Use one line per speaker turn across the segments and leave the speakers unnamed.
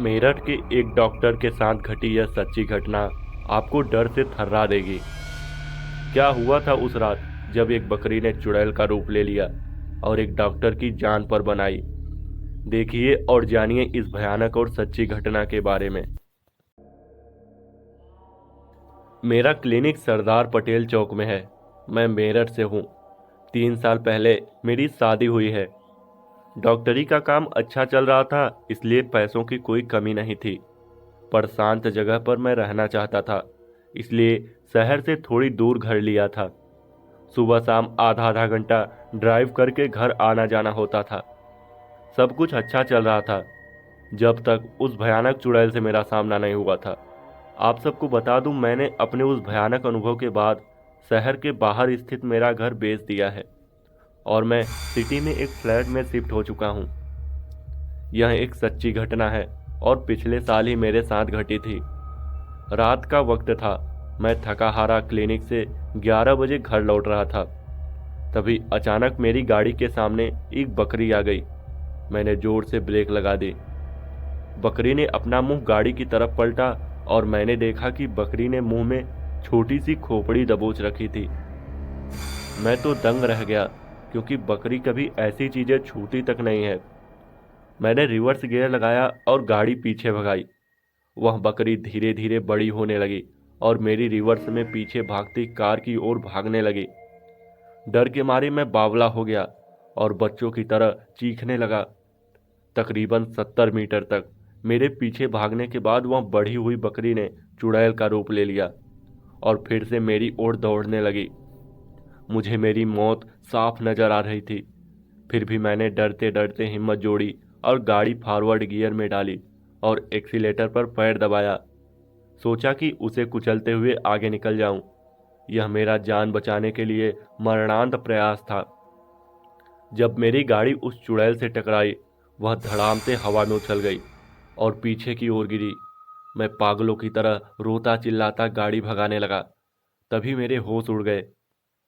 मेरठ के एक डॉक्टर के साथ घटी यह सच्ची घटना आपको डर से थर्रा देगी। क्या हुआ था उस रात जब एक बकरी ने चुड़ैल का रूप ले लिया और एक डॉक्टर की जान पर बनाई। देखिए और जानिए इस भयानक और सच्ची घटना के बारे में। मेरा क्लिनिक सरदार पटेल चौक में है। मैं मेरठ से हूँ। 3 साल पहले मेरी शादी हुई है। डॉक्टरी का काम अच्छा चल रहा था, इसलिए पैसों की कोई कमी नहीं थी। पर शांत जगह पर मैं रहना चाहता था, इसलिए शहर से थोड़ी दूर घर लिया था। सुबह शाम आधा आधा घंटा ड्राइव करके घर आना जाना होता था। सब कुछ अच्छा चल रहा था जब तक उस भयानक चुड़ैल से मेरा सामना नहीं हुआ था। आप सबको बता दूं, मैंने अपने उस भयानक अनुभव के बाद शहर के बाहर स्थित मेरा घर बेच दिया है और मैं सिटी में एक फ्लैट में शिफ्ट हो चुका हूं। यह एक सच्ची घटना है और पिछले साल ही मेरे साथ घटी थी। रात का वक्त था। मैं थका हारा क्लिनिक से 11 बजे घर लौट रहा था। तभी अचानक मेरी गाड़ी के सामने एक बकरी आ गई। मैंने जोर से ब्रेक लगा दी। बकरी ने अपना मुंह गाड़ी की तरफ पलटा और मैंने देखा कि बकरी ने मुंह में छोटी सी खोपड़ी दबोच रखी थी। मैं तो दंग रह गया, क्योंकि बकरी कभी ऐसी चीजें छूती तक नहीं है। मैंने रिवर्स गियर लगाया और गाड़ी पीछे भगाई। वह बकरी धीरे धीरे बड़ी होने लगी और मेरी रिवर्स में पीछे भागती कार की ओर भागने लगी। डर के मारे मैं बावला हो गया और बच्चों की तरह चीखने लगा। तकरीबन 70 मीटर तक मेरे पीछे भागने के बाद वह बढ़ी हुई बकरी ने चुड़ैल का रूप ले लिया और फिर से मेरी ओर दौड़ने लगी। मुझे मेरी मौत साफ नजर आ रही थी, फिर भी मैंने डरते डरते हिम्मत जोड़ी और गाड़ी फॉरवर्ड गियर में डाली और एक्सीलेटर पर पैर दबाया। सोचा कि उसे कुचलते हुए आगे निकल जाऊं। यह मेरा जान बचाने के लिए मरणांत प्रयास था। जब मेरी गाड़ी उस चुड़ैल से टकराई, वह धड़ाम से हवा में उछल गई और पीछे की ओर गिरी। मैं पागलों की तरह रोता चिल्लाता गाड़ी भगाने लगा। तभी मेरे होश उड़ गए।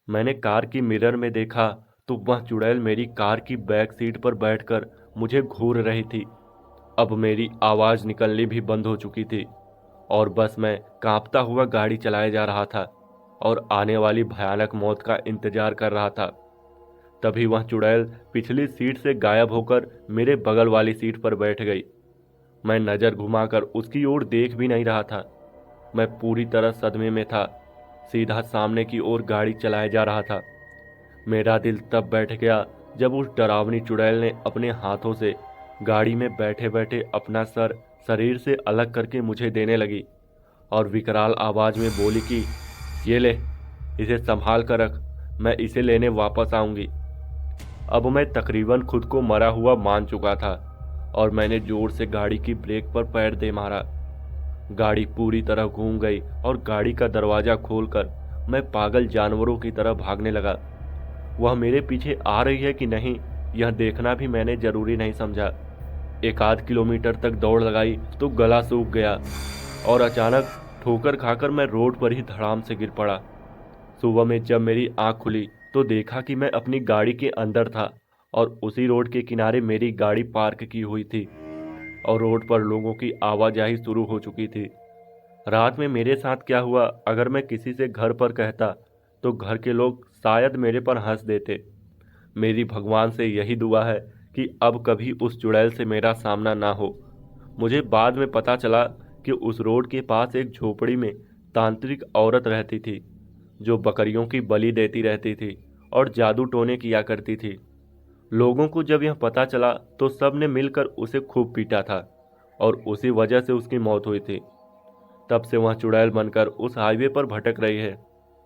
मैंने कार की मिरर में देखा तो वह चुड़ैल मेरी कार की बैक सीट पर बैठकर मुझे घूर रही थी। अब मेरी आवाज निकलनी भी बंद हो चुकी थी और बस मैं कांपता हुआ गाड़ी चलाए जा रहा था और आने वाली भयानक मौत का इंतजार कर रहा था। तभी वह चुड़ैल पिछली सीट से गायब होकर मेरे बगल वाली सीट पर बैठ गई। मैं नजर घुमाकर उसकी ओर देख भी नहीं रहा था। मैं पूरी तरह सदमे में था, सीधा सामने की ओर गाड़ी चलाए जा रहा था। मेरा दिल तब बैठ गया जब उस डरावनी चुड़ैल ने अपने हाथों से गाड़ी में बैठे बैठे अपना सर शरीर से अलग करके मुझे देने लगी और विकराल आवाज में बोली कि ये ले, इसे संभाल कर रख, मैं इसे लेने वापस आऊंगी। अब मैं तकरीबन खुद को मरा हुआ मान चुका था और मैंने जोर से गाड़ी की ब्रेक पर पैर दे मारा। गाड़ी पूरी तरह घूम गई और गाड़ी का दरवाजा खोलकर मैं पागल जानवरों की तरह भागने लगा। वह मेरे पीछे आ रही है कि नहीं, यह देखना भी मैंने जरूरी नहीं समझा। 1 आध किलोमीटर तक दौड़ लगाई तो गला सूख गया और अचानक ठोकर खाकर मैं रोड पर ही धड़ाम से गिर पड़ा। सुबह में जब मेरी आंख खुली तो देखा कि मैं अपनी गाड़ी के अंदर था और उसी रोड के किनारे मेरी गाड़ी पार्क की हुई थी और रोड पर लोगों की आवाजाही शुरू हो चुकी थी। रात में मेरे साथ क्या हुआ, अगर मैं किसी से घर पर कहता तो घर के लोग शायद मेरे पर हंस देते। मेरी भगवान से यही दुआ है कि अब कभी उस चुड़ैल से मेरा सामना ना हो। मुझे बाद में पता चला कि उस रोड के पास एक झोपड़ी में तांत्रिक औरत रहती थी, जो बकरियों की बलि देती रहती थी और जादू टोने किया करती थी। लोगों को जब यह पता चला तो सब ने मिलकर उसे खूब पीटा था और उसी वजह से उसकी मौत हुई थी। तब से वह चुड़ैल बनकर उस हाईवे पर भटक रही है।